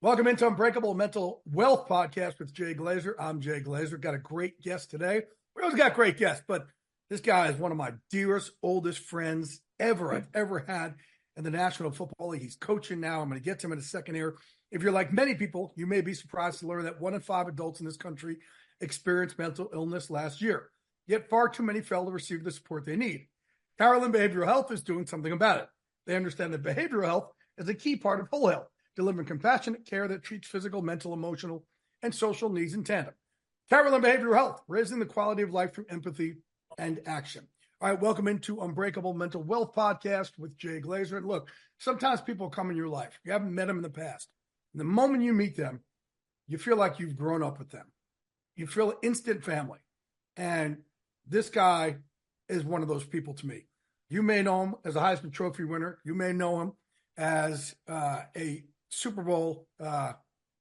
Welcome into Unbreakable Mental Wealth Podcast with Jay Glazer. I'm Jay Glazer. Got a great guest today. We always got great guests, but this guy is one of my dearest, oldest friends I've ever had in the National Football League. He's coaching now. I'm going to get to him in a second here. If you're like many people, you may be surprised to learn that 1 in 5 adults in this country experienced mental illness last year. Yet far too many fail to receive the support they need. Carolyn Behavioral Health is doing something about it. They understand that behavioral health is a key part of whole health, delivering compassionate care that treats physical, mental, emotional, and social needs in tandem. Carolyn Behavioral Health, raising the quality of life through empathy and action. All right, welcome into Unbreakable Mental Wealth Podcast with Jay Glazer. And look, sometimes people come in your life. You haven't met them in the past. And the moment you meet them, you feel like you've grown up with them. You feel instant family. And this guy is one of those people to me. You may know him as a Heisman Trophy winner. You may know him as a Super Bowl,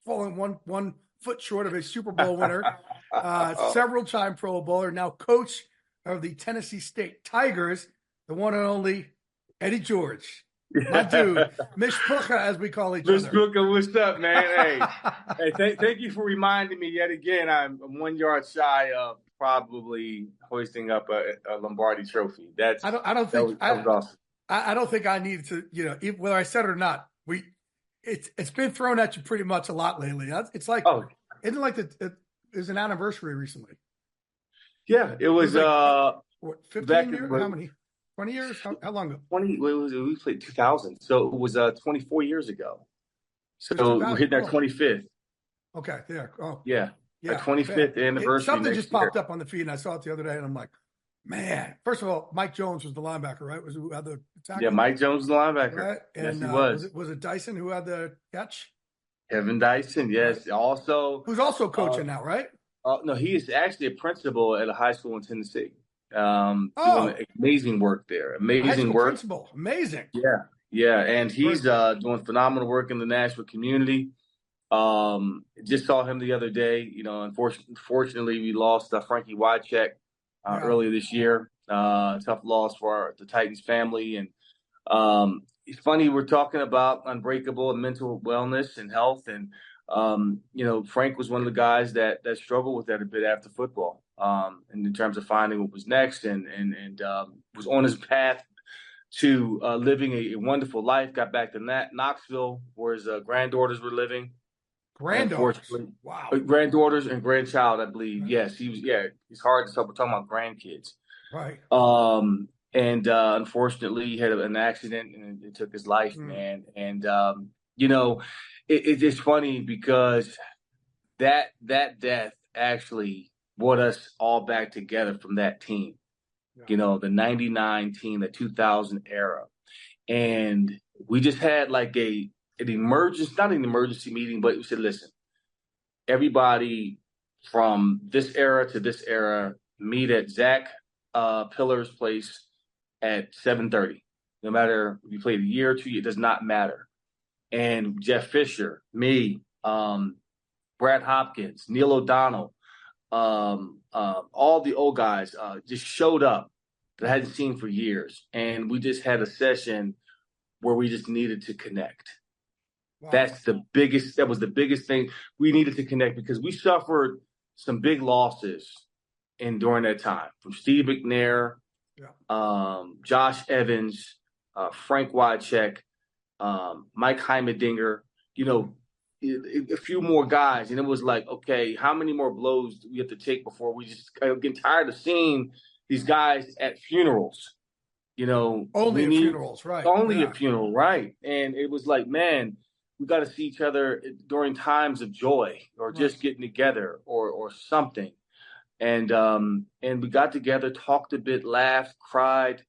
falling one foot short of a Super Bowl winner, several-time Pro Bowler, now coach of the Tennessee State Tigers, the one and only Eddie George. My dude, Mishpucha, as we call each other. Mishpucha, what's up, man? Hey, thank you for reminding me yet again. I'm 1 yard shy of probably hoisting up a Lombardi trophy. I don't think awesome. I don't think I need to, whether I said it or not. It's been thrown at you pretty much a lot lately. It's like, isn't it like it was an anniversary recently? Yeah, it was. 15 years? How many? 20 years? How long ago? 20. We played 2000, so it was 24 years ago. So we're hitting our 25th. Okay, there. Oh, yeah. Our 25th anniversary. Something just popped up on the feed, and I saw it the other day, and I'm like, man. First of all, Mike Jones was the linebacker, right? Was who had the tackle? Yeah, Mike Jones was the linebacker. Right? And, yes, he was. Was it Dyson who had the catch? Kevin Dyson, yes. Also, who's also coaching now, right? No, he is actually a principal at a high school in Tennessee. Doing amazing work there. Amazing work. Principal. Amazing. Yeah. And he's doing phenomenal work in the Nashville community. Just saw him the other day. Unfortunately, we lost Frankie Wycheck earlier this year. Tough loss for the Titans family. And it's funny, we're talking about Unbreakable and mental wellness and health. And, Frank was one of the guys that struggled with that a bit after football, and in terms of finding what was next and was on his path to living a wonderful life. Got back to Knoxville, where his granddaughters were living. Granddaughter. Wow. Granddaughters and grandchild, I believe. Yes, he was. Yeah, it's hard to talk. We're talking about grandkids. Right. And unfortunately, he had an accident and it took his life, man. And it's funny because that death actually brought us all back together from that team. Yeah. The 99 team, the 2000 era, and we just had like not an emergency meeting, but we said, listen, everybody from this era to this era meet at Zach Pillar's place at 7:30. No matter if you played a year or 2 years, it does not matter. And Jeff Fisher, me, Brad Hopkins, Neil O'Donnell, all the old guys just showed up that I hadn't seen for years. And we just had a session where we just needed to connect. Wow. That was the biggest thing. We needed to connect because we suffered some big losses during that time, from Steve McNair, Josh Evans, Frank Wycheck, Mike Heimerdinger, a few more guys. And it was like, okay, how many more blows do we have to take before we just get tired of seeing these guys at funerals? Only at funerals, right? Only at funeral, right? And it was like, man, we got to see each other during times of joy or just getting together or something. And we got together, talked a bit, laughed, cried.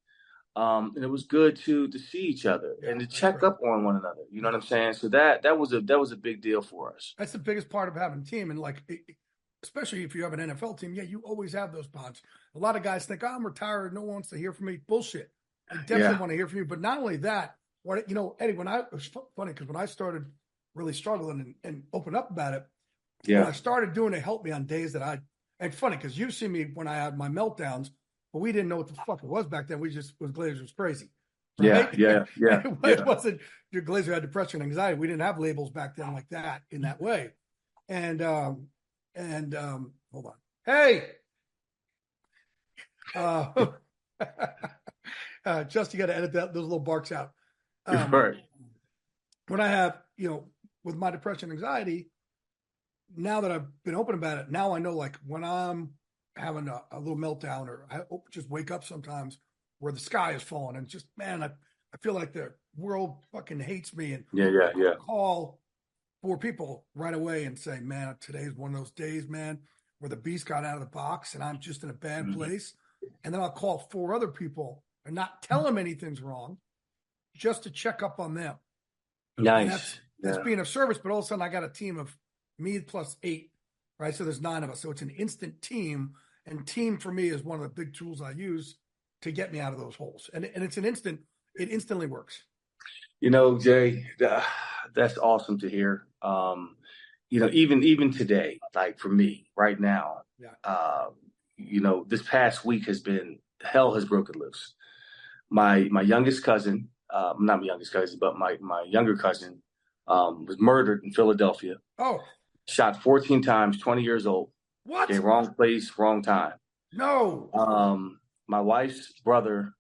And it was good to see each other and to check up on one another. You know what I'm saying? So that was a big deal for us. That's the biggest part of having a team. And especially if you have an NFL team, you always have those bonds. A lot of guys think, I'm retired. No one wants to hear from me. Bullshit. I definitely want to hear from you. But not only that, Eddie, it was funny because when I started really struggling and open up about it, when I started doing it, helped me on days that and funny because you see me when I had my meltdowns, but we didn't know what the fuck it was back then. We just was Glazer was crazy. right? Yeah. It wasn't your Glazer had depression and anxiety. We didn't have labels back then like that in that way. And hold on. Hey, just you got to edit those little barks out. Right. When I have, with my depression and anxiety, now that I've been open about it, now I know, like, when I'm having a little meltdown, or I just wake up sometimes where the sky is falling, and just, man, I feel like the world fucking hates me. And yeah. Call 4 people right away and say, man, today's one of those days, man, where the beast got out of the box and I'm just in a bad place. And then I'll call 4 other people and not tell them anything's wrong, just to check up on them. Nice. That's being of service. But all of a sudden I got a team of me plus 8, right? So there's 9 of us. So it's an instant team. And team for me is one of the big tools I use to get me out of those holes. And it's it instantly works. Jay, that's awesome to hear. Even today, like for me right now, this past week hell has broken loose. My youngest cousin, not my youngest cousin, but my younger cousin, was murdered in Philadelphia. Oh, shot 14 times, 20 years old. What? Okay, wrong place, wrong time. No. My wife's brother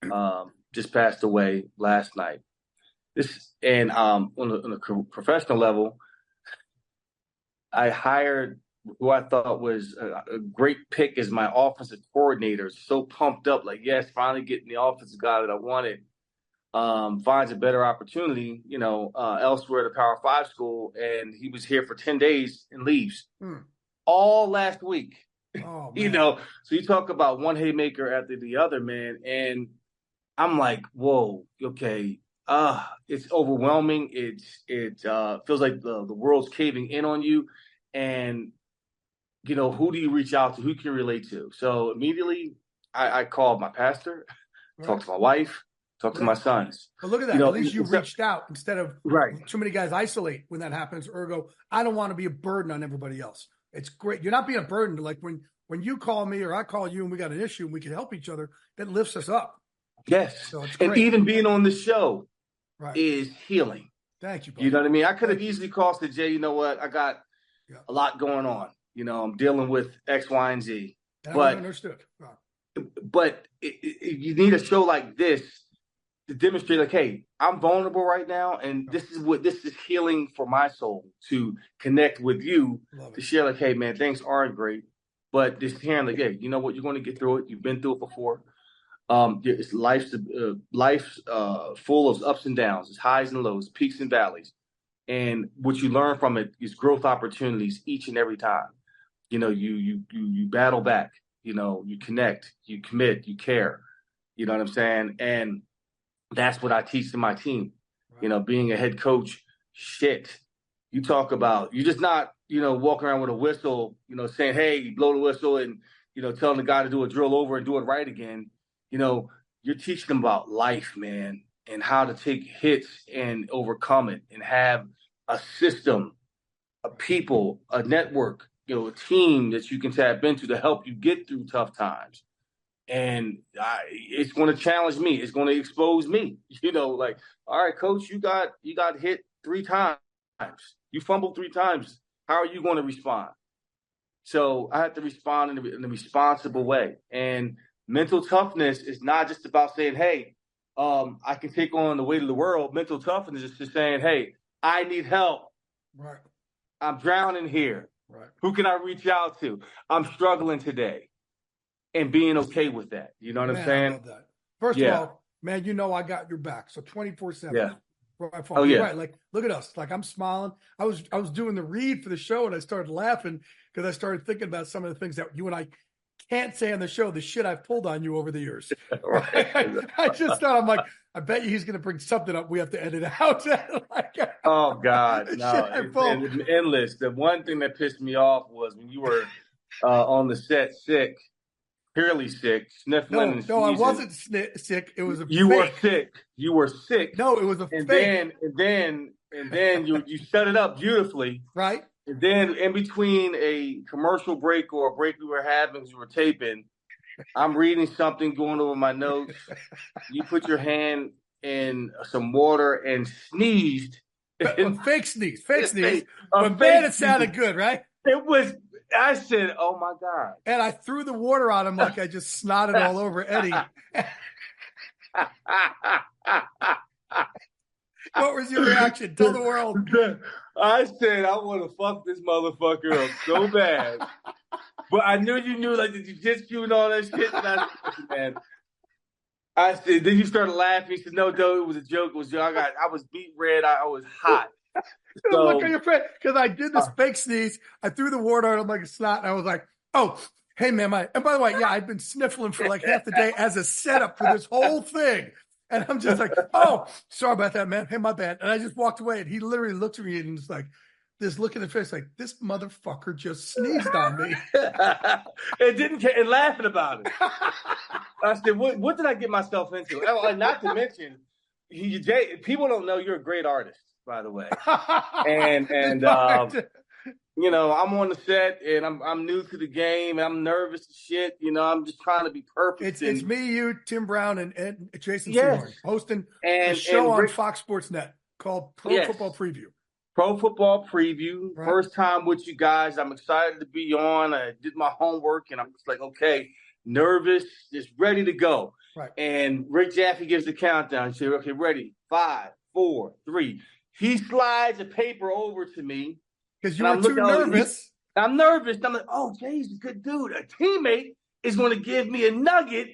just passed away last night. On a professional level, I hired who I thought was a great pick as my offensive coordinator. So pumped up, like, yes, finally getting the offensive guy that I wanted. Finds a better opportunity, elsewhere at a Power 5 school, and he was here for 10 days and leaves. All last week. Oh, man. So you talk about one haymaker after the other, man, and I'm like, whoa, okay. It's overwhelming. It feels like the world's caving in on you, and who do you reach out to? Who can you relate to? So immediately, I called my pastor, talked to my wife, talked to my sons. But look at that. At least you reached out instead of too many guys isolate when that happens. Ergo, I don't want to be a burden on everybody else. It's great. You're not being a burden. Like when you call me or I call you and we got an issue and we can help each other, that lifts us up. Yes. So it's great. And even being on the show is healing. Thank you, buddy. You know what I mean? I could have easily called to Jay, you know what? I got a lot going on. I'm dealing with X, Y, and Z. And I understood. But you need a show like this to demonstrate, like, hey, I'm vulnerable right now, and this is healing for my soul, to connect with you, to share, like, hey, man, things aren't great, but just hearing, like, hey, you know what, you're going to get through it. You've been through it before. It's life's full of ups and downs, it's highs and lows, peaks and valleys, and what you learn from it is growth opportunities each and every time. You battle back. You connect, you commit, you care. You know what I'm saying? And that's what I teach to my team. Being a head coach, you talk about, you're just not, walking around with a whistle, saying, hey, blow the whistle and, telling the guy to do a drill over and do it right again. You're teaching them about life, man, and how to take hits and overcome it and have a system, a people, a network, a team that you can tap into to help you get through tough times. And it's going to challenge me. It's going to expose me. Like, all right, coach, you got hit 3 times. You fumbled 3 times. How are you going to respond? So I have to respond in a responsible way. And mental toughness is not just about saying, hey, I can take on the weight of the world. Mental toughness is just saying, hey, I need help. Right. I'm drowning here. Right. Who can I reach out to? I'm struggling today. And being okay with that. You know what I'm saying? I love that. First of all, man, I got your back. So 24/7. Yeah. Oh, yeah. Right. Like, look at us. Like, I'm smiling. I was doing the read for the show and I started laughing because I started thinking about some of the things that you and I can't say on the show, the shit I've pulled on you over the years. I just thought, I'm like, I bet you he's going to bring something up we have to edit out. Oh, God. No, it's endless. The one thing that pissed me off was when you were on the set sick. Purely sick, sniffling and sneezing. No, I wasn't sick. It was a You fake. were sick. You were sick. No, it was a fake. And then you set it up beautifully. Right. And then in between a commercial break or a break we were having as we were taping, I'm reading something, going over my notes. You put your hand in some water and sneezed. Fake sneeze. A But fake man, it sounded good, right? It was. I said, "Oh my God!" And I threw the water on him like I just snotted all over Eddie. What was your reaction? Tell the world. I said, I want to fuck this motherfucker up so bad. But I knew you knew, like, the jiu-jitsu and all that shit. And I said, man. I said, then you started laughing. He said, no, it was a joke. It was a joke. I was beat red. I was hot. So, look at your friend. Because I did this fake sneeze. I threw the water on him like a snot. And I was like, oh, hey, man. And by the way, yeah, I've been sniffling for like half the day as a setup for this whole thing. And I'm just like, oh, sorry about that, man. Hey, my bad. And I just walked away. And he literally looked at me and was like, this look in the face, like, this motherfucker just sneezed on me. It didn't care, and laughing about it. I said, what did I get myself into? Not to mention, Jay, people don't know you're a great artist, by the way. And you know, I'm on the set and I'm new to the game and I'm nervous as shit. You know, I'm just trying to be perfect. It's me, you, Tim Brown, and Jason Seymour hosting a show on Fox Sports Net called Pro Football Preview. Pro Football Preview. Right. First time with you guys. I'm excited to be on. I did my homework and I'm just like, okay, nervous, just ready to go. Right. And Rick Jaffe gives the countdown. He said, okay, ready, 5, 4, 3. He slides a paper over to me. Because you were too nervous. I'm nervous. I'm like, oh, Jay's a good dude. A teammate is going to give me a nugget.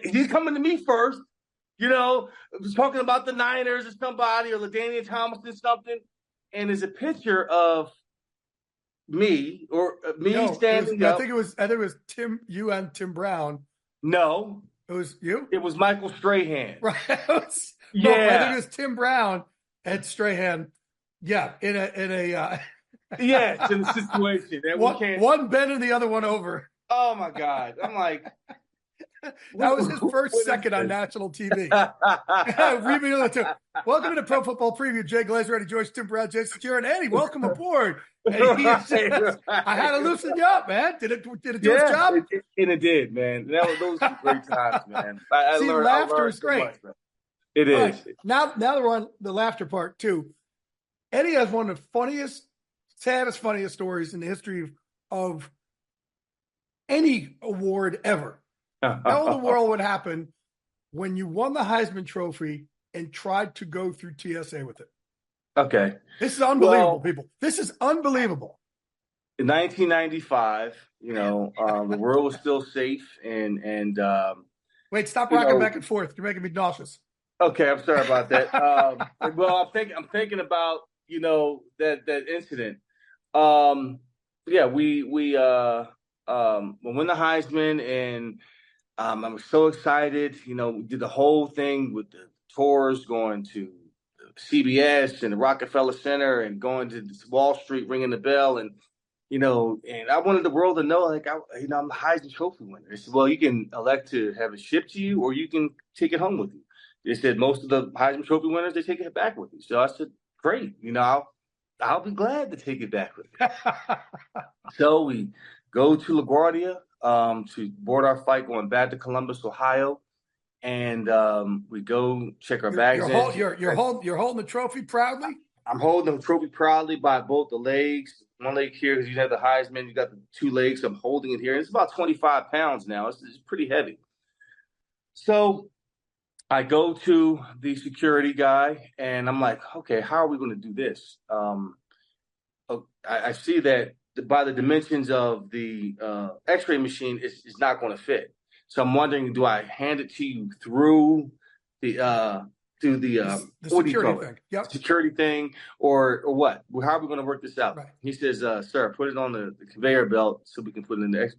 He's coming to me first. You know, talking about the Niners or somebody or LaDainian Tomlinson something. And there's a picture of me standing up. I think it was Tim, you and Tim Brown. No. It was you? It was Michael Strahan. Right. I think it was Tim Brown and Strahan. Yeah, in a yes, in a situation that one bent and the other one over. Oh my God! I'm like, that was his first second on national TV. Welcome to Pro Football Preview. Jay Glazer, Eddie George, Tim Brown, Jason Jaron, Eddie. Welcome aboard. And I had to loosen you up, man. Did it do its job? It did, man. Those were great times, man. Laughter is great. So much, it is. Right. Now that we're on the laughter part too. Eddie has one of the saddest, funniest stories in the history of any award ever. How in the world would happen when you won the Heisman Trophy and tried to go through TSA with it? Okay. This is unbelievable, people. This is unbelievable. In 1995, you know, the world was still safe and wait, stop rocking back and forth. You're making me nauseous. Okay, I'm sorry about that. Well, I'm thinking about, you know, that incident. We won the Heisman and I was so excited. You know, we did the whole thing with the tours going to CBS and the Rockefeller Center and going to Wall Street, ringing the bell. And, you know, and I wanted the world to know, like, I'm the Heisman Trophy winner. They said, well, you can elect to have it shipped to you or you can take it home with you. They said most of the Heisman Trophy winners, they take it back with you. So I said, great. You know, I'll be glad to take it back with me. So we go to LaGuardia to board our flight going back to Columbus, Ohio. And we go check our bags in. You're holding the trophy proudly? I'm holding the trophy proudly by both the legs. One leg here because you have the Heisman. You got the two legs. I'm holding it here. It's about 25 pounds now. It's pretty heavy. So I go to the security guy, and I'm like, okay, how are we going to do this? I see that by the dimensions of the X-ray machine, it's not going to fit. So I'm wondering, do I hand it to you through the security thing? Yep. Security thing, or what? How are we going to work this out? Right. He says, sir, put it on the conveyor belt so we can put it in the X.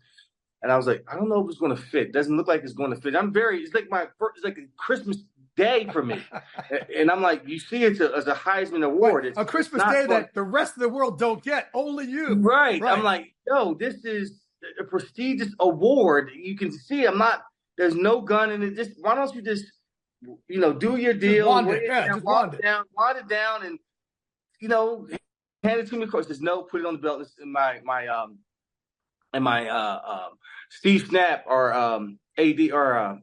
And I was like, I don't know if it's going to fit. Doesn't look like it's going to fit. It's like a Christmas day for me. And I'm like, you see, it's a Heisman Award. It's a Christmas day that the rest of the world don't get. Only you. Right. I'm like, yo, this is a prestigious award. You can see there's no gun in it. Why don't you just, you know, do your deal. Wand it down and, you know, hand it to me. Of course, there's no, put it on the belt. It's in my Steve Snap or AD or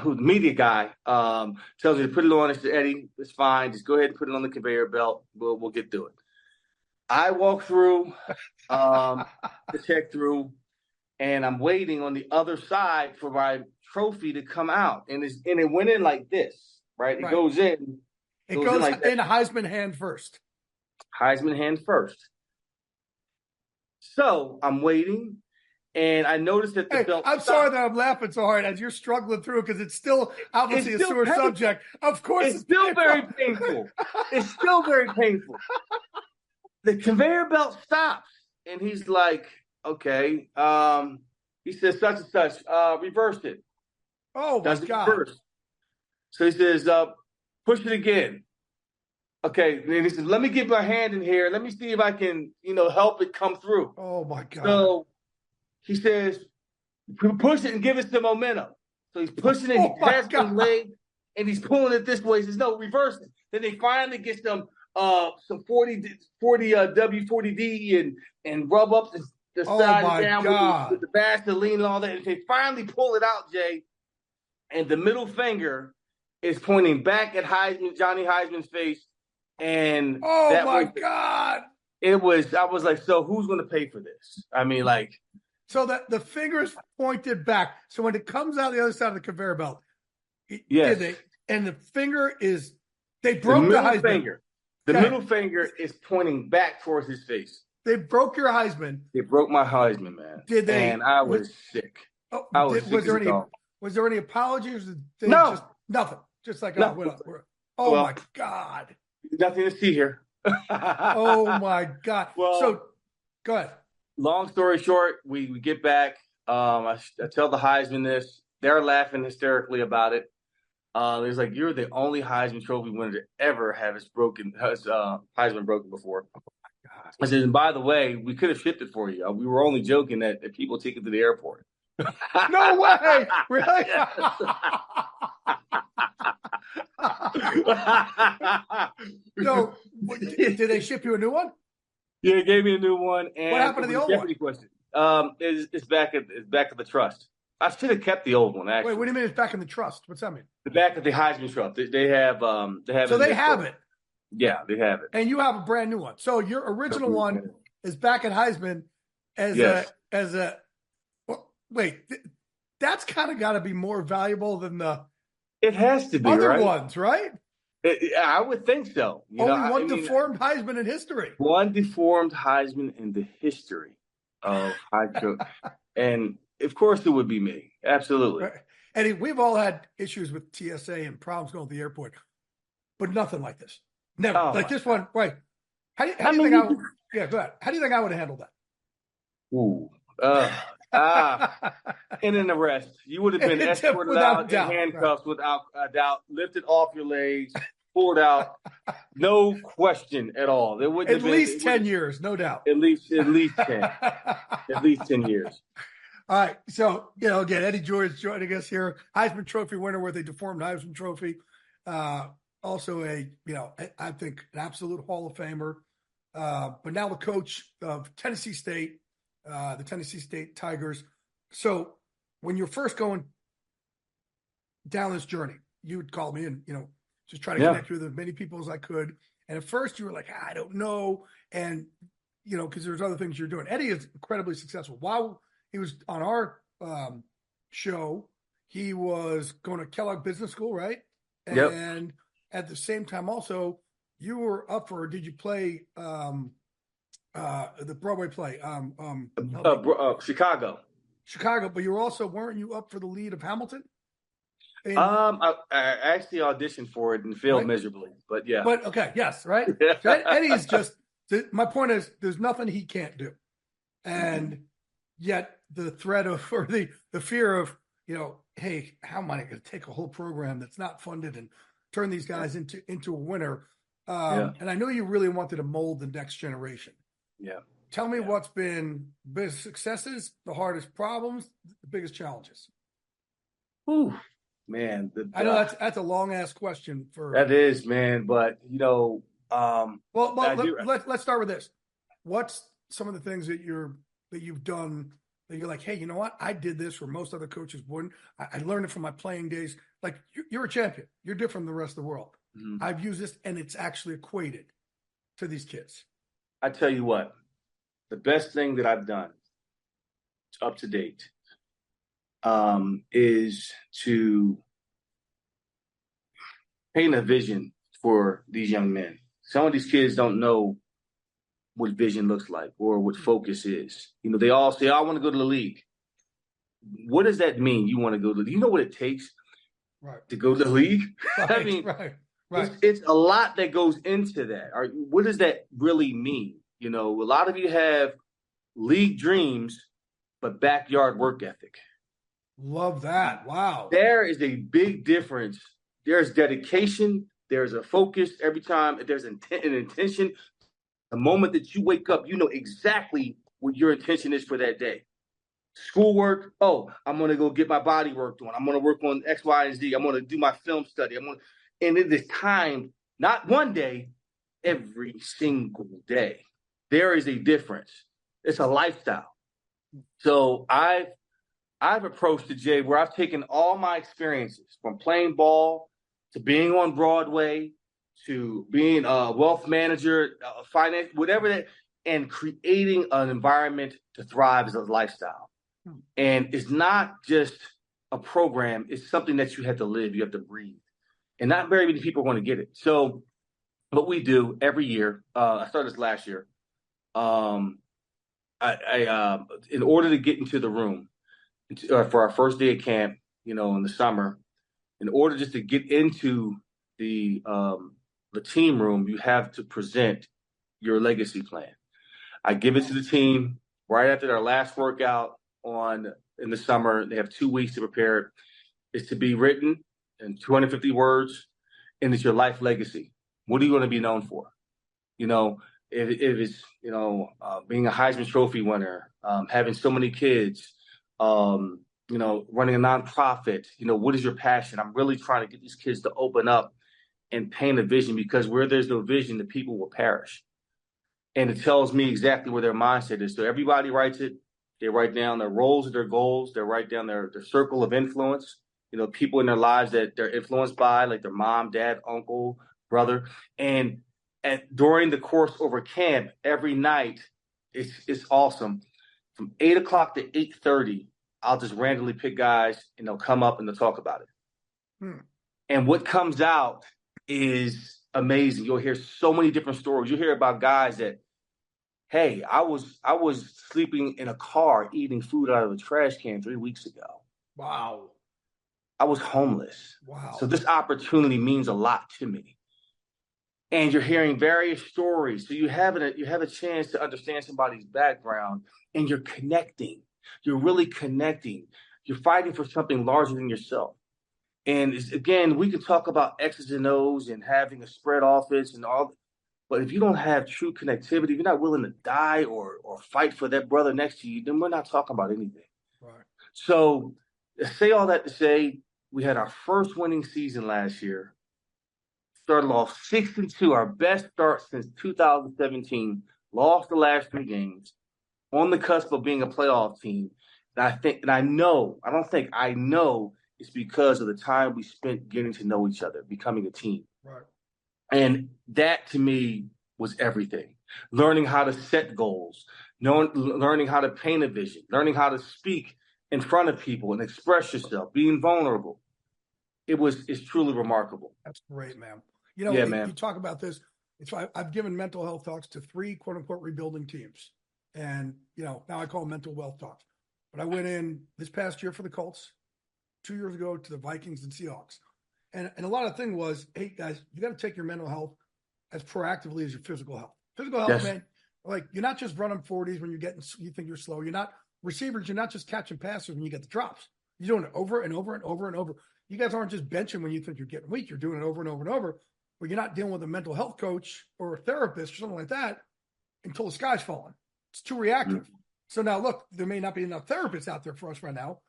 who the media guy, tells me to put it on. I said, Eddie, it's fine. Just go ahead and put it on the conveyor belt. We'll get through it. I walk through the check through, and I'm waiting on the other side for my trophy to come out, and it went in like this, right? It goes in. It goes like in Heisman hand first. Heisman hand first. So I'm waiting, and I noticed that the belt. I'm sorry that I'm laughing so hard as you're struggling through because it's still obviously a sore subject. Of course, it's still very painful. It's still very painful. The conveyor belt stops, and he's like, "Okay." He says, "Such and such, reverse it." Oh my God! Reverse. So he says, "Push it again." Okay, and he says, "Let me get my hand in here. Let me see if I can, help it come through." Oh my God! So he says, "Push it and give it some momentum." So he's pushing it. He has his leg, and he's pulling it this way. He says, "No, reverse it." Then they finally get some 40 W40D and rub up the side down with the Vaseline and all that. And they finally pull it out, Jay, and the middle finger is pointing back at Johnny Heisman's face. And God! I was like, so who's going to pay for this? I mean, like, so that the finger is pointed back. So when it comes out the other side of the conveyor belt, yes, and the finger is they broke the Heisman finger. The middle finger is pointing back towards his face. They broke your Heisman. They broke my Heisman, man. Did they? And I was sick. I was sick. Was there any apologies? No. Just nothing. Just like, no. My God. Nothing to see here. Oh, my God. Well, so, go ahead. Long story short, we get back. I tell the Heisman this. They're laughing hysterically about it. It's like, you're the only Heisman Trophy winner to ever have his Heisman broken before. I said, and by the way, we could have shipped it for you. We were only joking that people take it to the airport. No way! Really? No. Did they ship you a new one? Yeah, they gave me a new one. And what happened to the old one? Question. It's back at the trust. I should have kept the old one, actually. Wait, what do you mean it's back in the trust? What's that mean? The back of the Heisman Trust. They have So they have it. Yeah, they have it. And you have a brand new one. So your original one is back at Heisman wait, that's kind of got to be more valuable than the it has to be other ones, right? I would think so. Only one deformed Heisman in history. One deformed Heisman in the history of Heisman. And of course it would be me. Absolutely. Right. And we've all had issues with TSA and problems going to the airport, but nothing like this. Never. Like this one, right. How do you think go ahead. How do you think I would have handled that? Ooh. In an arrest. You would have been escorted out in handcuffs without a doubt, lifted off your legs, pulled out. No question at all. There wouldn't at least 10 years, no doubt. At least 10. At least 10 years. All right. So, again, Eddie George joining us here. Heisman Trophy winner with a deformed Heisman Trophy. Also I think an absolute Hall of Famer. But now the coach of Tennessee State, the Tennessee State Tigers. So when you're first going down this journey, you would call me and, just try to connect with as many people as I could. And at first you were like, I don't know. And, because there's other things you're doing. Eddie is incredibly successful. While he was on our show, he was going to Kellogg Business School, right? And at the same time also, you were up for, did you play the Broadway play? Chicago, but weren't you up for the lead of Hamilton? I actually auditioned for it and failed miserably, but yeah. But okay, yes, right? So Eddie's just, my point is, there's nothing he can't do. And yet the threat of, or the fear of, hey, how am I going to take a whole program that's not funded and turn these guys into a winner? And I know you really wanted to mold the next generation. Yeah. Tell me what's been the biggest successes, the hardest problems, the biggest challenges. Ooh, man. I know that's a long ass question that is, man. But let's start with this. What's some of the things that you've done that you're like, hey, you know what? I did this where most other coaches wouldn't. I learned it from my playing days. Like, you're a champion. You're different than the rest of the world. Mm-hmm. I've used this, and it's actually equated to these kids. I tell you what, the best thing that I've done up to date is to paint a vision for these young men. Some of these kids don't know what vision looks like or what focus is. You know, they all say, I want to go to the league. What does that mean? You want to go to, do you know what it takes to go to the league? Right, I mean, right. It's a lot that goes into that. What does that really mean? You know, a lot of you have league dreams, but backyard work ethic. Love that. Wow. There is a big difference. There's dedication. There's a focus every time. There's an intention. The moment that you wake up, you know exactly what your intention is for that day. Schoolwork, I'm going to go get my body worked on. I'm going to work on X, Y, and Z. I'm going to do my film study. And it is timed, not one day, every single day. There is a difference. It's a lifestyle. So I've approached it, Jay, where I've taken all my experiences from playing ball to being on Broadway to being a wealth manager, finance, whatever that, and creating an environment to thrive as a lifestyle. And it's not just a program. It's something that you have to live. You have to breathe. And not very many people are going to get it. So what we do every year, I started this last year, in order to get into the room for our first day of camp, you know, in the summer, in order just to get into the team room, you have to present your legacy plan. I give it to the team right after their last workout in the summer. They have 2 weeks to prepare it. It's to be written in 250 words, and it's your life legacy. What are you going to be known for? You know, if it's, you know, being a Heisman Trophy winner, having so many kids, you know, running a nonprofit, you know, what is your passion? I'm really trying to get these kids to open up and paint a vision, because where there's no vision, the people will perish. And it tells me exactly where their mindset is. So everybody writes it. They write down their roles, their goals. They write down their circle of influence, you know, people in their lives that they're influenced by, like their mom, dad, uncle, brother. And during the course over camp, every night, it's awesome. From 8 o'clock to 8:30, I'll just randomly pick guys, and they'll come up and they'll talk about it. And what comes out is amazing. You'll hear so many different stories. You'll hear about guys that, hey, I was sleeping in a car eating food out of a trash can 3 weeks ago. Wow. I was homeless. Wow. So this opportunity means a lot to me. And you're hearing various stories. So you have a chance to understand somebody's background, and you're connecting. You're really connecting. You're fighting for something larger than yourself. And again, we can talk about X's and O's and having a spread offense and all, but if you don't have true connectivity, if you're not willing to die or fight for that brother next to you, then we're not talking about anything. Right. So say all that to say, we had our first winning season last year. Started off 6-2, our best start since 2017. Lost the last 3 games. On the cusp of being a playoff team. And I know it's because of the time we spent getting to know each other, becoming a team. Right. And that to me was everything. Learning how to set goals, learning how to paint a vision, learning how to speak in front of people and express yourself, being vulnerable. It's truly remarkable. That's great, man. You know, man. You talk about this. I've given mental health talks to 3 quote unquote rebuilding teams. And, you know, now I call them mental wealth talks. But I went in this past year for the Colts, 2 years ago to the Vikings and Seahawks. And a lot of the thing was, hey, guys, you got to take your mental health as proactively as your physical health. Physical health, yes. Man, like you're not just running 40s when you think you're slow. You're not receivers. You're not just catching passes when you get the drops. You're doing it over and over and over and over. You guys aren't just benching when you think you're getting weak. You're doing it over and over and over. But you're not dealing with a mental health coach or a therapist or something like that until the sky's falling. It's too reactive. Mm-hmm. So now, look, there may not be enough therapists out there for us right now,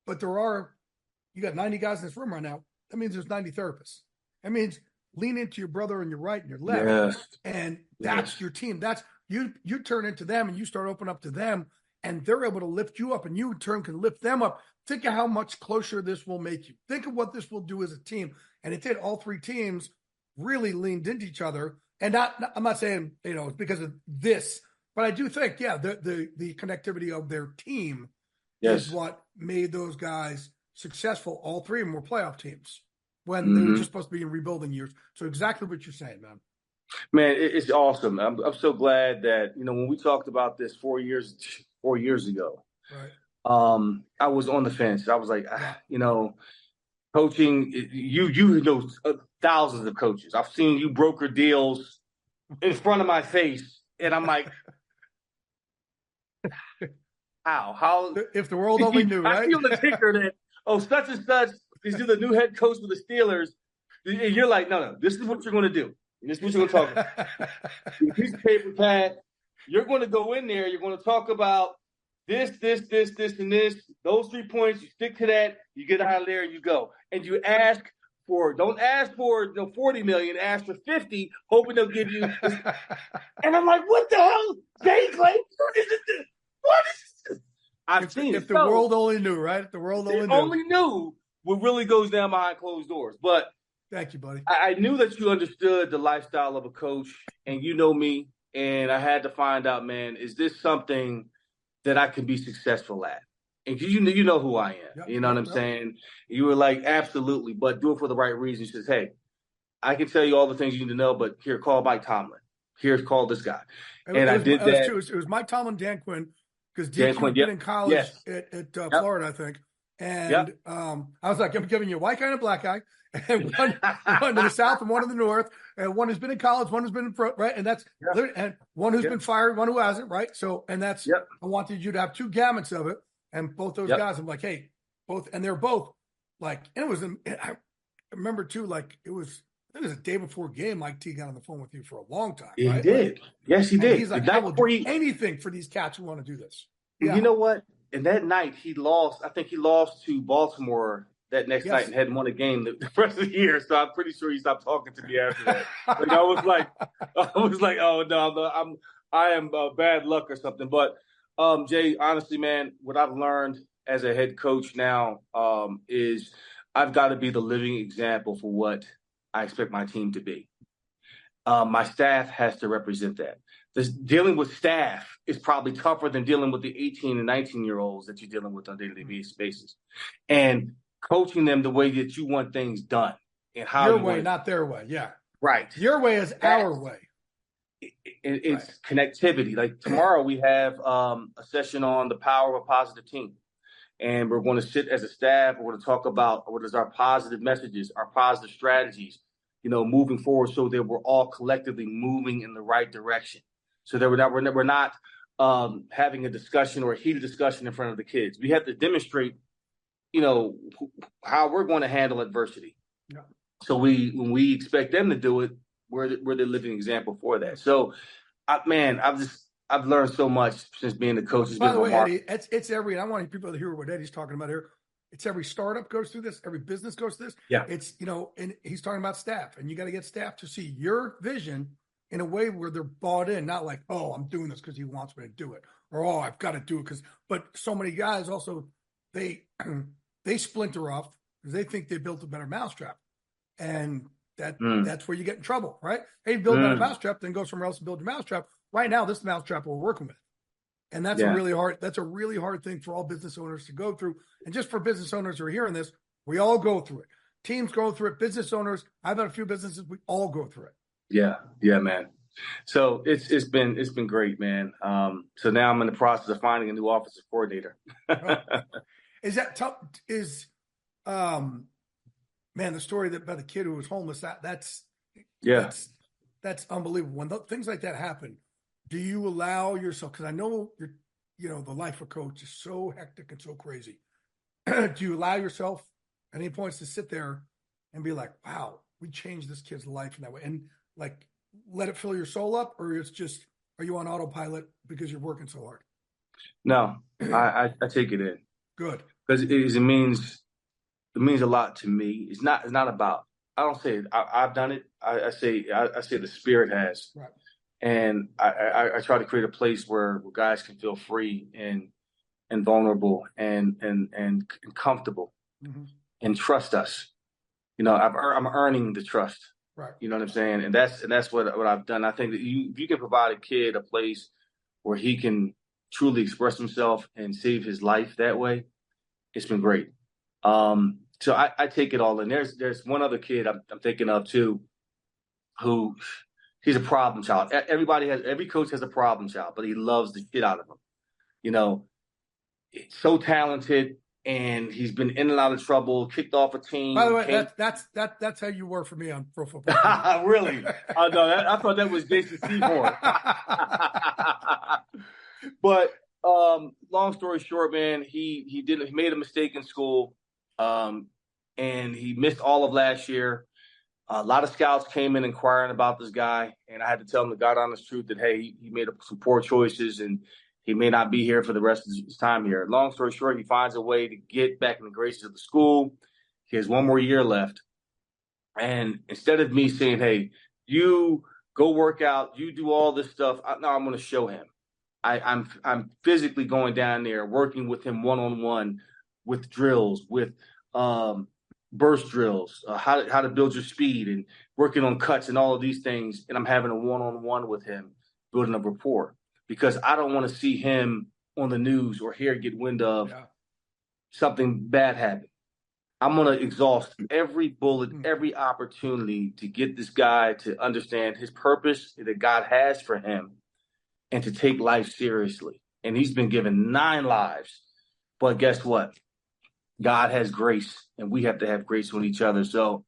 but you got 90 guys in this room right now. That means there's 90 therapists. That means lean into your brother and your right and your left. Yes. And that's your team. That's you turn into them and you start opening up to them. and they're able to lift you up, and you in turn can lift them up. Think of how much closer this will make you. Think of what this will do as a team. And it did. All three teams really leaned into each other. And I'm not saying, it's because of this, but I do think, the connectivity of their team is what made those guys successful. All three of them were playoff teams when they were just supposed to be in rebuilding years. So exactly what you're saying, man. Man, it's awesome. I'm so glad that, when we talked about this 4 years ago, right. I was on the fence. I was like, coaching, you know thousands of coaches. I've seen you broker deals in front of my face, and I'm like, how? If the world only knew, right? I feel the ticker that, such and such is the new head coach for the Steelers. And you're like, no, this is what you're going to do. This is what you're going to talk about. Piece of paper, pad. You're going to go in there. You're going to talk about this, and this. Those 3 points, you stick to that. You get out of there, and you go. And you don't ask for 40 million. Ask for 50, hoping they'll give you. And I'm like, what the hell, Jay Glazer? What is this? I've seen it. If the world only knew, right? If the world only knew what really goes down behind closed doors. But thank you, buddy. I knew that you understood the lifestyle of a coach, and you know me, and I had to find out, man, is this something that I can be successful at? And you know who I am. Yep, you know what I'm saying? You were like, absolutely, but do it for the right reasons. He says, hey, I can tell you all the things you need to know, but here, call Mike Tomlin. Here's call this guy. I did that. It was Mike Tomlin, Dan Quinn, because DQ had been in college at Florida, I think. And I was like, I'm giving you a white guy and a black guy, and one to the south and one to the north, and one who's been in college, one who's been in front, right? And that's and one who's been fired, one who hasn't, right? So, and that's I wanted you to have two gamuts of it, and both those guys. I'm like, hey, both, and they're both like, and it was. I remember too, like it was a day before game. Mike T got on the phone with you for a long time. He right? did. Like, yes, he did. He's like, I will do anything for these cats who want to do this. Yeah. You know what? And that night he lost. I think he lost to Baltimore that next night and hadn't won a game the rest of the year. So I'm pretty sure he stopped talking to me after that. Like I was like, oh no, I am bad luck or something. But Jay, honestly, man, what I've learned as a head coach now is I've got to be the living example for what I expect my team to be. My staff has to represent that. Dealing with staff is probably tougher than dealing with the 18 and 19-year-olds that you're dealing with on a daily basis. And coaching them the way that you want things done. And how your way, not their way. Yeah. Right. Your way is our way. It's connectivity. Like tomorrow we have a session on the power of a positive team. And we're going to sit as a staff. We're going to talk about what is our positive messages, our positive strategies, moving forward so that we're all collectively moving in the right direction. So that we're not having a discussion or a heated discussion in front of the kids. We have to demonstrate, how we're going to handle adversity. Yeah. So when we expect them to do it, we're the living example for that. So, I've learned so much since being the coach. By the way, Eddie, it's every, and I want people to hear what Eddie's talking about here. It's every startup goes through this. Every business goes through this. Yeah. It's, and he's talking about staff, and you got to get staff to see your vision in a way where they're bought in, not like, oh, I'm doing this because he wants me to do it, or, oh, I've got to do it but so many guys also, they splinter off because they think they built a better mousetrap. And that's where you get in trouble, right? Hey, build a better mousetrap, then go somewhere else and build your mousetrap. Right now, this mousetrap we're working with. And that's a really hard thing for all business owners to go through. And just for business owners who are hearing this, we all go through it. Teams go through it. Business owners, I've had a few businesses, we all go through it. Yeah, man. So it's been great, man. So now I'm in the process of finding a new offensive coordinator. Is that tough? Man, the story about the kid who was homeless, that's unbelievable. When things like that happen, do you allow yourself, because I know the life of a coach is so hectic and so crazy. Do you allow yourself at any points to sit there and be like, wow, we changed this kid's life in that way? And like, let it fill your soul up, or it's just, are you on autopilot because you're working so hard? No, I take it in. Good. Because it means a lot to me. It's not about, I don't say it, I've done it. I say the spirit has. Right. And I try to create a place where guys can feel free and vulnerable and comfortable and trust us. You know, I'm earning the trust. Right. You know what I'm saying? And that's what I've done. I think that if you can provide a kid a place where he can truly express himself and save his life that way, it's been great. So I take it all in. There's one other kid I'm thinking of too, who he's a problem child. Every coach has a problem child, but he loves the shit out of them. You know, so talented, and he's been in and out of trouble, kicked off a team. By the way, that's how you were for me on Pro Football. Really? Oh no, I thought that was Jason Seymour. But long story short, man, he made a mistake in school, and he missed all of last year. A lot of scouts came in inquiring about this guy, and I had to tell him the God honest truth that, hey, he made some poor choices, and he may not be here for the rest of his time here. Long story short, he finds a way to get back in the graces of the school. He has one more year left. And instead of me saying, hey, you go work out, you do all this stuff, I'm going to show him. I'm physically going down there, working with him one-on-one with drills, with burst drills, how to build your speed, and working on cuts and all of these things. And I'm having a one-on-one with him, building a rapport, because I don't want to see him on the news or get wind of something bad happen. I'm going to exhaust every bullet, every opportunity to get this guy to understand his purpose that God has for him and to take life seriously. And he's been given 9 lives. But guess what? God has grace, and we have to have grace on each other. So,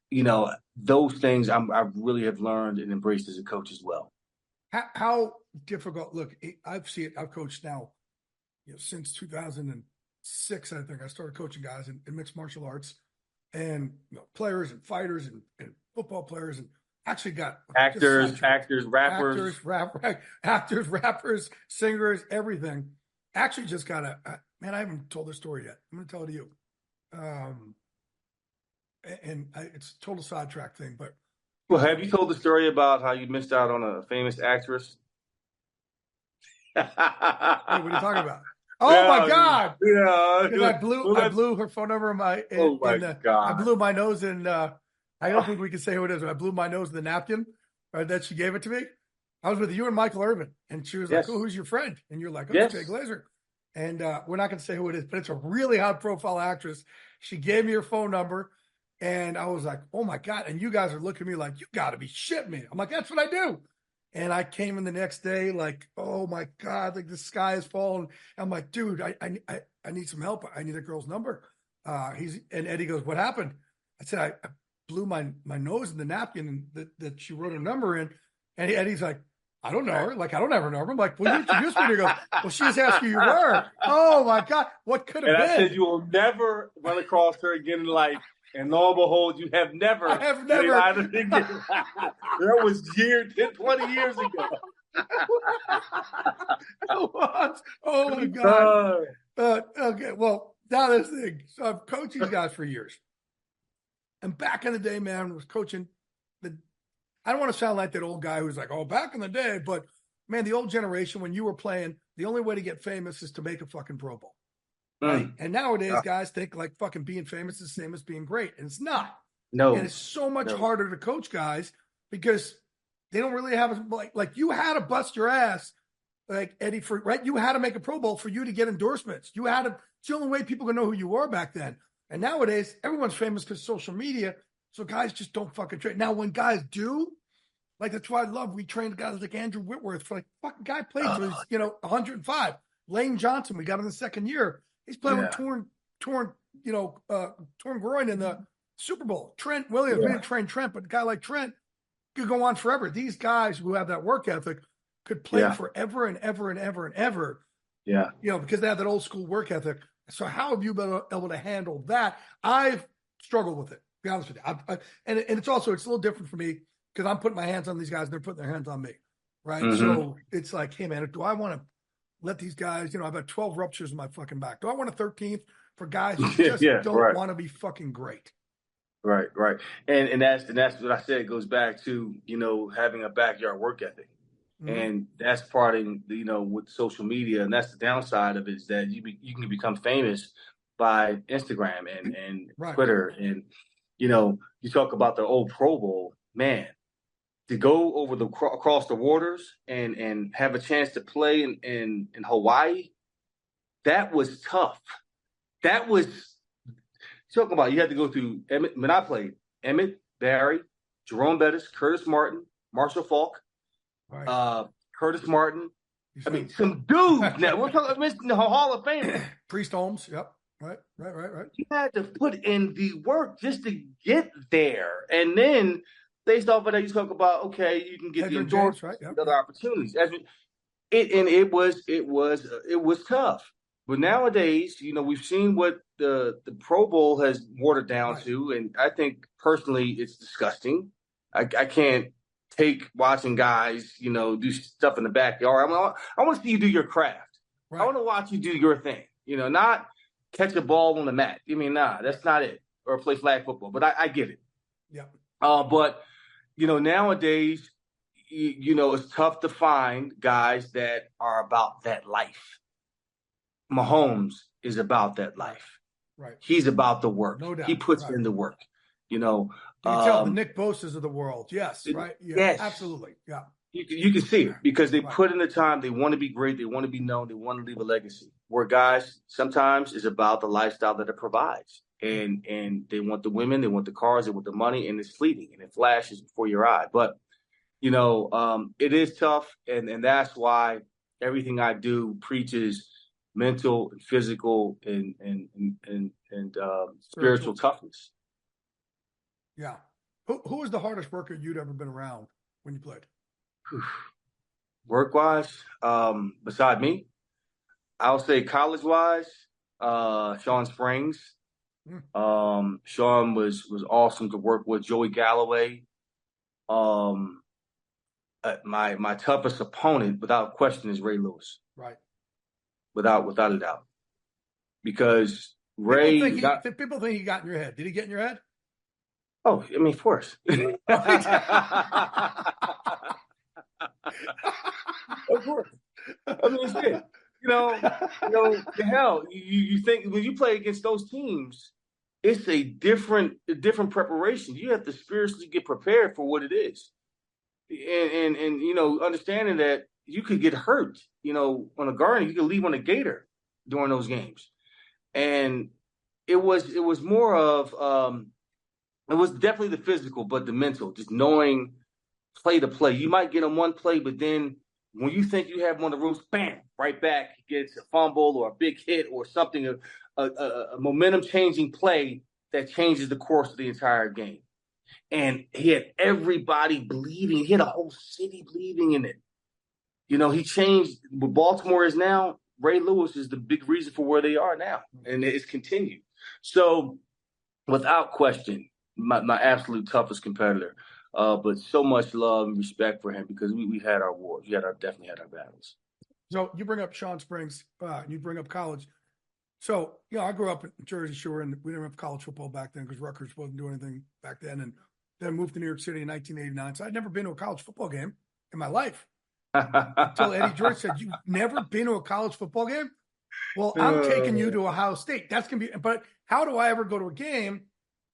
you know, those things I really have learned and embraced as a coach as well. How difficult? Look, I've coached now, since 2006. I think I started coaching guys in mixed martial arts, and players and fighters and football players, and actually got actors, rappers, singers, everything. Actually, just got man. I haven't told this story yet. I'm going to tell it to you. It's a total sidetrack thing, but. Well, have you told the story about how you missed out on a famous actress? Hey, what are you talking about? Oh my God! Yeah, I blew her phone number in my. God! I blew my nose in. I don't think we can say who it is. I blew my nose in the napkin that she gave it to me. I was with you and Michael Irvin, and she was like, "Oh, who's your friend?" And you're like, "Oh, it's Jay Glazer." And we're not going to say who it is, but it's a really high-profile actress. She gave me her phone number, and I was like, "Oh my God!" And you guys are looking at me like, "You got to be shitting me." I'm like, "That's what I do." And I came in the next day like, "Oh my God, like the sky is falling." I'm like, "Dude, I need some help. I need a girl's number." And Eddie goes, "What happened?" I said, I blew my nose in the napkin that she wrote her number in. And Eddie's like, "I don't know her. Like, I don't have her number." I'm like, "Well, you introduced me." And he goes, "Well, she just asked you were." Oh my God, what could have been? And I said, "You will never run across her again in life." And lo and behold, you have never. I have never. That was 20 years ago. Oh my God. Okay, well, now this thing. So I've coached these guys for years. And back in the day, man, I was coaching I don't want to sound like that old guy who's like, "Oh, back in the day," but man, the old generation, when you were playing, the only way to get famous is to make a fucking Pro Bowl. Right? And nowadays, guys think like fucking being famous is the same as being great. And it's not. No. And it's so much harder to coach guys because they don't really have like you had to bust your ass, like Eddie, right? You had to make a Pro Bowl for you to get endorsements. You had to, it's the only way people can know who you were back then. And nowadays, everyone's famous because social media. So guys just don't fucking train. Now, when guys do, like that's why we trained guys like Andrew Whitworth for like fucking guy played till he's 105. Lane Johnson, we got in the second year. He's playing with torn groin in the Super Bowl. Trent Williams, we didn't train Trent, but a guy like Trent could go on forever. These guys who have that work ethic could play forever and ever and ever and ever. Yeah. Because they have that old school work ethic. So how have you been able to handle that? I've struggled with it, to be honest with you. And it's a little different for me because I'm putting my hands on these guys and they're putting their hands on me. Right. Mm-hmm. So it's like, hey man, do I want to let these guys, I've had 12 ruptures in my fucking back. Do I want a 13th for guys who just don't want to be fucking great? Right. And that's what I said. It goes back to, having a backyard work ethic. And that's part of, with social media. And that's the downside of it, is that you can become famous by Instagram and Twitter. And, you talk about the old Pro Bowl, man, to go over across the waters and have a chance to play in Hawaii, that was tough. That was talking about, you had to go through when I played Emmett, Barry, Jerome Bettis, Curtis Martin, Marshall Faulk, Curtis Martin. I mean, some dudes now. We're talking about the Hall of Fame. Priest Holmes. Yep. Right. You had to put in the work just to get there. And then based off of that, you talk about, okay, you can get the endorsements, other opportunities. It was tough. But nowadays, we've seen what the Pro Bowl has watered down to, and I think personally it's disgusting. I can't take watching guys, do stuff in the backyard. I want to see you do your craft. I want to watch you do your thing. Not catch a ball on the mat. Nah, that's not it. Or play flag football. But I get it. Yeah. But nowadays, it's tough to find guys that are about that life. Mahomes is about that life. Right. He's about the work. No doubt. He puts in the work. You can tell the Nick Bosa's of the world. Yes. Right. Yeah, yes. Absolutely. Yeah. You can see it because they put in the time. They want to be great. They want to be known. They want to leave a legacy. Where guys sometimes is about the lifestyle that it provides. And they want the women, they want the cars, they want the money, and it's fleeting and it flashes before your eye. But it is tough, and that's why everything I do preaches mental and physical and spiritual toughness. Yeah. Who was the hardest worker you'd ever been around when you played? Work-wise, beside me, I'll say college-wise, Sean Springs. Sean was awesome to work with. Joey Galloway. My toughest opponent, without question, is Ray Lewis. Right. Without a doubt. Because Ray... People think he got in your head. Did he get in your head? Oh, of course. Of course. It's it. Hell, you think when you play against those teams, it's a different preparation. You have to spiritually get prepared for what it is. And understanding that you could get hurt, on a Guardian, you could leave on a Gator during those games. And it was more of it was definitely the physical, but the mental, just knowing play to play. You might get on one play, but then when you think you have one of the rules, bam, right back, gets a fumble or a big hit or something, a momentum-changing play that changes the course of the entire game. And he had everybody believing. He had a whole city believing in it. He changed what Baltimore is now. Ray Lewis is the big reason for where they are now, and it's continued. So, without question, my absolute toughest competitor. But so much love and respect for him because we had our wars. Definitely had our battles. So you bring up Sean Springs, you bring up college. So, I grew up in Jersey Shore, and we didn't have college football back then because Rutgers wasn't doing anything back then. And then moved to New York City in 1989. So I'd never been to a college football game in my life. Until Eddie George said, "You've never been to a college football game? Well, I'm taking you to Ohio State. That's going to be, but how do I ever go to a game?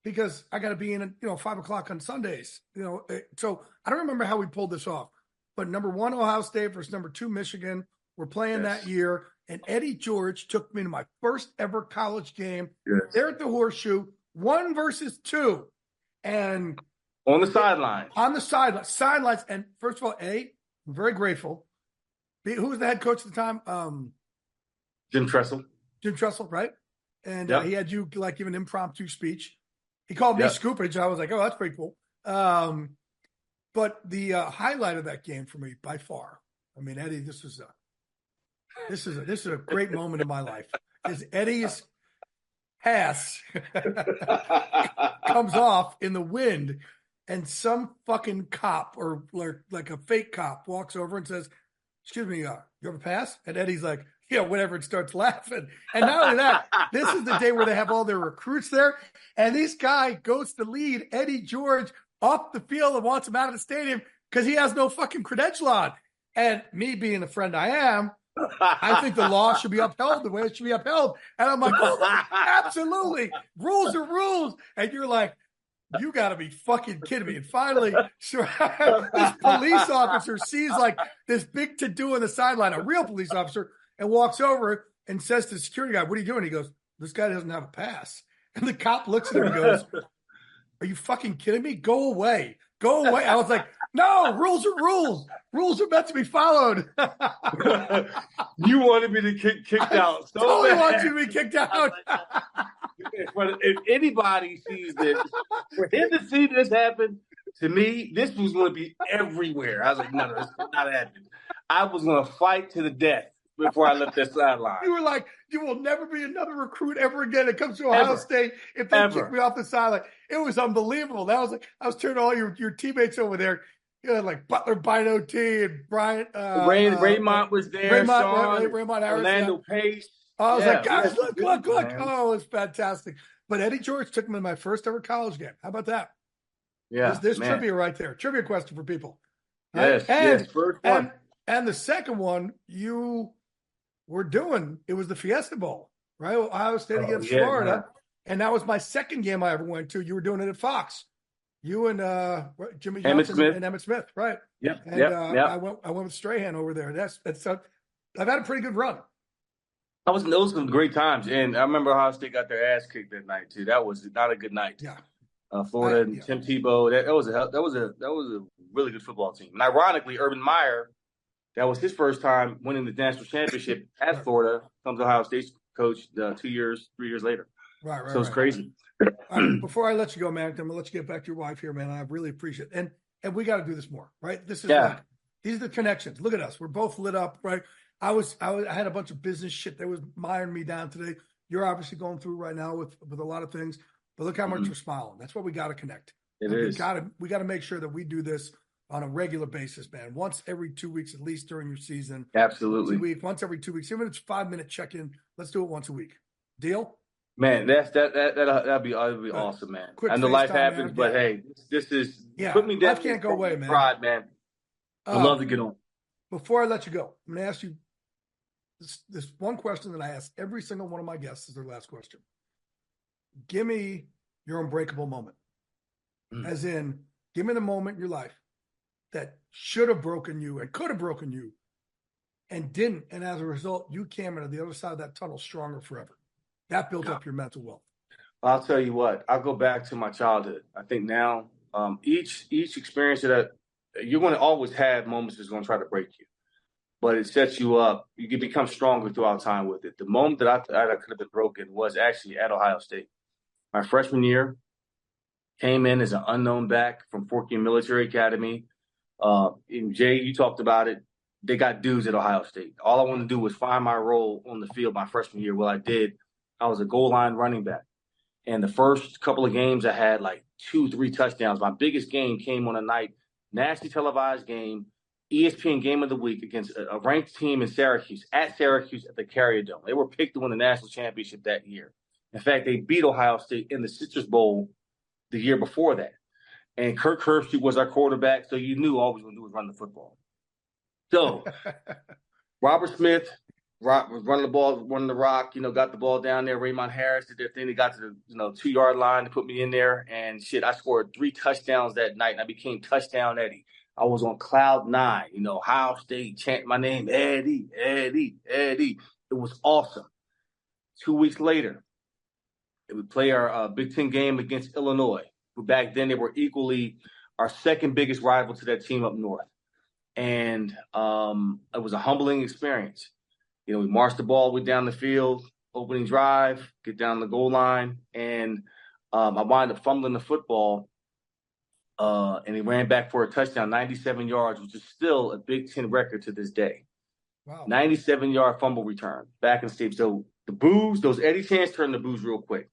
Because I got to be in, 5:00 on Sundays, So I don't remember how we pulled this off, but number 1, Ohio State versus number 2, Michigan. We're playing that year. And Eddie George took me to my first ever college game there at the Horseshoe, 1 versus 2. And on the sidelines. On the sidelines. And first of all, I'm very grateful. Who was the head coach at the time? Jim Tressel. Jim Tressel, right? And he had you give an impromptu speech. He called me Scoopage. I was like, oh, that's pretty cool. But the highlight of that game for me, by far, Eddie, this is a great moment in my life. Is Eddie's pass comes off in the wind, and some fucking cop or like a fake cop walks over and says, "Excuse me, you have a pass?" And Eddie's like, "Yeah, whatever," and starts laughing. And not only that, this is the day where they have all their recruits there. And this guy goes to lead Eddie George off the field and wants him out of the stadium because he has no fucking credential on. And me being the friend I am, I think the law should be upheld the way it should be upheld. And I'm like, oh, absolutely. Rules are rules. And you're like, you got to be fucking kidding me. And finally, this police officer sees like this big to-do on the sideline, a real police officer, and walks over and says to the security guy, what are you doing? He goes, this guy doesn't have a pass. And the cop looks at him and goes, are you fucking kidding me? Go away. Go away. I was like, no, rules are rules. Rules are meant to be followed. You wanted me to get kicked out. So totally want you to be kicked out. If anybody sees this, for him to see this happen, to me, this was going to be everywhere. I was like, no, this is not happening. I was going to fight to the death before I left that sideline. You were like, you will never be another recruit ever again that comes to Ohio State if they kick me off the sideline. It was unbelievable. That was like, I was turning all your teammates over there. You know, like Butler Bino T and Bryant. Raymond was there. Raymond Harris. Orlando Pace. I was like, guys, look. Oh, it was fantastic. But Eddie George took me to my first ever college game. How about that? Yeah. There's trivia right there. Trivia question for people. Yes. First one. And the second one you were doing, it was the Fiesta Bowl, right? Ohio State against Florida. Yeah. And that was my second game I ever went to. You were doing it at Fox. You and Jimmy Johnson and Emmitt Smith, right? Yep. And I went with Strahan over there. That's I've had a pretty good run. Those were some great times, and I remember Ohio State got their ass kicked that night too. That was not a good night. Yeah, Florida and Tim Tebow. That was a really good football team. And ironically, Urban Meyer, that was his first time winning the national championship at Florida. Comes Ohio State's coach 3 years later. Right. So it's crazy. Before I let you go, man, I'm gonna let you get back to your wife here, man. I really appreciate it. And we got to do this more, right? This is these are the connections. Look at us. We're both lit up, right? I had a bunch of business shit that was miring me down today. You're obviously going through right now with a lot of things, but look how much you're smiling. That's what we got to connect. We got to make sure that we do this on a regular basis, man. Once every 2 weeks, at least during your season. Absolutely. Once every 2 weeks, even if it's 5-minute check-in, let's do it once a week. Deal? Man, that'd be awesome, man. I know life happens, but hey, this is put me down. Life can't go away, man. Pride, man. I'd love to get on. Before I let you go, I'm going to ask you this one question that I ask every single one of my guests is their last question. Give me your unbreakable moment. As in, give me the moment in your life that should have broken you and could have broken you and didn't. And as a result, you came into the other side of that tunnel stronger forever. That built up your mental wealth. I'll tell you what, I'll go back to my childhood. I think now each experience that you're going to always have moments that's going to try to break you. But it sets you up. You can become stronger throughout time with it. The moment that I could have been broken was actually at Ohio State. My freshman year, came in as an unknown back from Fort King Military Academy. And Jay, you talked about it. They got dudes at Ohio State. All I wanted to do was find my role on the field my freshman year. Well, I did. I was a goal line running back. And the first couple of games, I had like 2-3 touchdowns. My biggest game came on a night, nationally televised game, ESPN Game of the Week against a ranked team in Syracuse, at the Carrier Dome. They were picked to win the national championship that year. In fact, they beat Ohio State in the Citrus Bowl the year before that. And Kirk Herbstreit was our quarterback, so you knew all we were going to do was run the football. So Robert Smith was running the ball, running the rock, got the ball down there. Raymond Harris did their thing. They got to the 2-yard line to put me in there. And I scored 3 touchdowns that night, and I became Touchdown Eddie. I was on cloud 9, Ohio State, chant my name, Eddie, Eddie, Eddie. It was awesome. 2 weeks later, we play our Big Ten game against Illinois, who back then they were equally our second biggest rival to that team up north. And it was a humbling experience. We marched the ball way down the field, opening drive, get down the goal line, and I wound up fumbling the football. And he ran back for a touchdown, 97 yards, which is still a Big Ten record to this day. Wow. 97-yard fumble return back in the state. So the boos, those Eddie chants turned the boos real quick.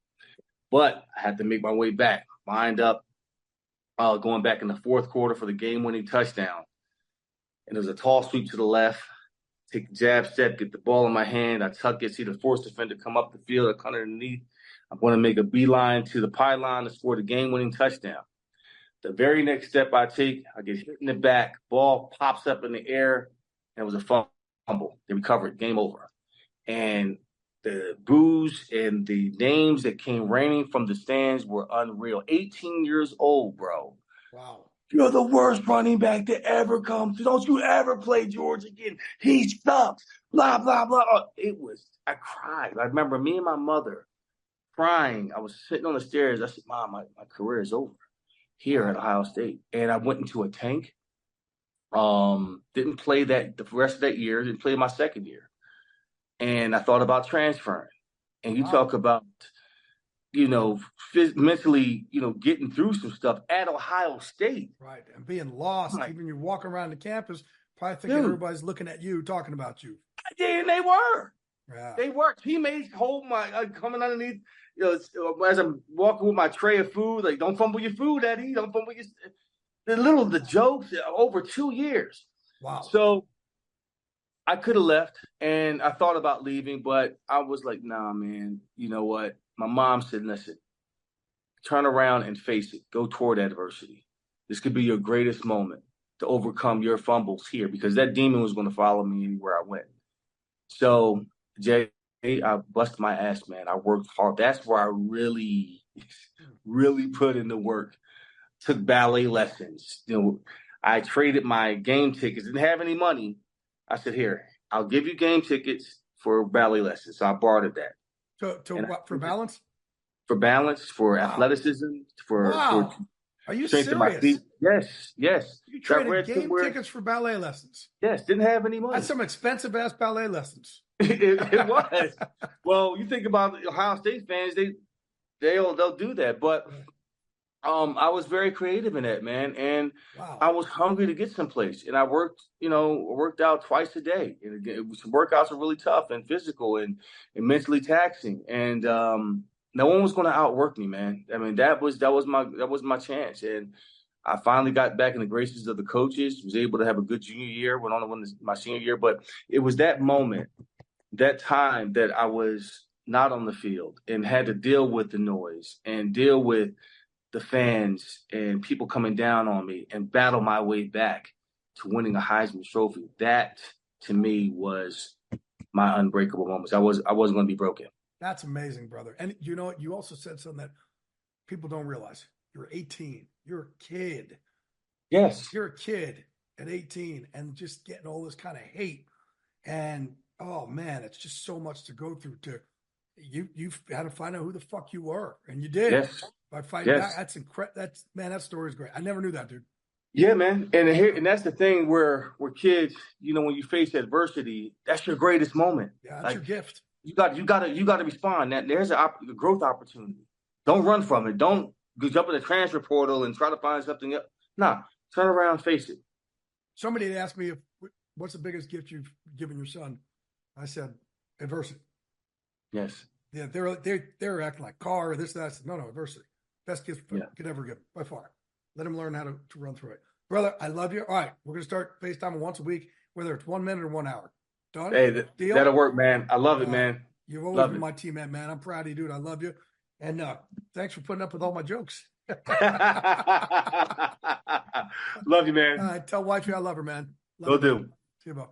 But I had to make my way back. Wind up going back in the fourth quarter for the game-winning touchdown. And there was a tall sweep to the left, take a jab step, get the ball in my hand. I tuck it, see the force defender come up the field, I cut underneath. I'm going to make a beeline to the pylon to score the game-winning touchdown. The very next step I take, I get hit in the back. Ball pops up in the air. and it was a fumble. They recovered, game over. And the boos and the names that came raining from the stands were unreal. 18 years old, bro. Wow. You're the worst running back that ever comes. Don't you ever play George again. He sucks. Blah, blah, blah. I cried. I remember me and my mother crying. I was sitting on the stairs. I said, Mom, my career is over here at Ohio State. And I went into a tank. Didn't play the rest of that year. Didn't play my second year. And I thought about transferring. And you talk about, mentally, getting through some stuff at Ohio State. Right. And being lost, even you're walking around the campus, probably thinking everybody's looking at you, talking about you. Yeah, and they were. Yeah. They were. Teammates hold coming underneath, as I'm walking with my tray of food, like, don't fumble your food, Eddie. Don't fumble the jokes over 2 years. Wow. So I could have left, and I thought about leaving, but I was like, nah, man, you know what? My mom said, listen, turn around and face it. Go toward adversity. This could be your greatest moment to overcome your fumbles here, because that demon was going to follow me anywhere I went. So, Jay, I busted my ass, man. I worked hard. That's where I really, really put in the work. Took ballet lessons. I traded my game tickets. Didn't have any money. I said, here, I'll give you game tickets for ballet lessons. So I bartered that. For balance? For balance, for athleticism, for Are you strength serious? of my feet. Yes. You traded game tickets for ballet lessons? Yes, didn't have any money. That's some expensive ass ballet lessons. it was. Well, you think about Ohio State fans, they'll do that. But I was very creative in that, man, and I was hungry to get someplace. And I worked out twice a day. And some workouts are really tough and physical and mentally taxing. And no one was going to outwork me, man. I mean, that was my chance. And I finally got back in the graces of the coaches. Was able to have a good junior year. Went on to win my senior year. But it was that moment, that time, that I was not on the field and had to deal with the noise and deal with the fans and people coming down on me and battle my way back to winning a Heisman Trophy. That, to me, was my unbreakable moments. I wasn't going to be broken. That's amazing, brother. And you know what? You also said something that people don't realize. You're 18. You're a kid. Yes. You're a kid at 18 and just getting all this kind of hate. And, oh, man, it's just so much to go through. You had to find out who the fuck you were. And you did. Yes. By fighting back. That's incredible. That story is great. I never knew that, dude. Yeah, man. And that's the thing where kids, when you face adversity, that's your greatest moment. Yeah, that's your gift. You got to respond. That there's a growth opportunity. Don't run from it. Don't jump in the transfer portal and try to find something else. Nah, turn around, face it. Somebody had asked me what's the biggest gift you've given your son. I said adversity. Yes. Yeah, they're acting like car, this, that. No, adversity. Best gift could ever give by far. Let him learn how to run through it. Brother, I love you. All right, we're going to start FaceTime once a week, whether it's 1 minute or 1 hour. Done? Hey, that'll work, man. I love it, man. You've always been my teammate, man. I'm proud of you, dude. I love you. And thanks for putting up with all my jokes. Love you, man. Tell wifey I love her, man. Will do. See you, bro.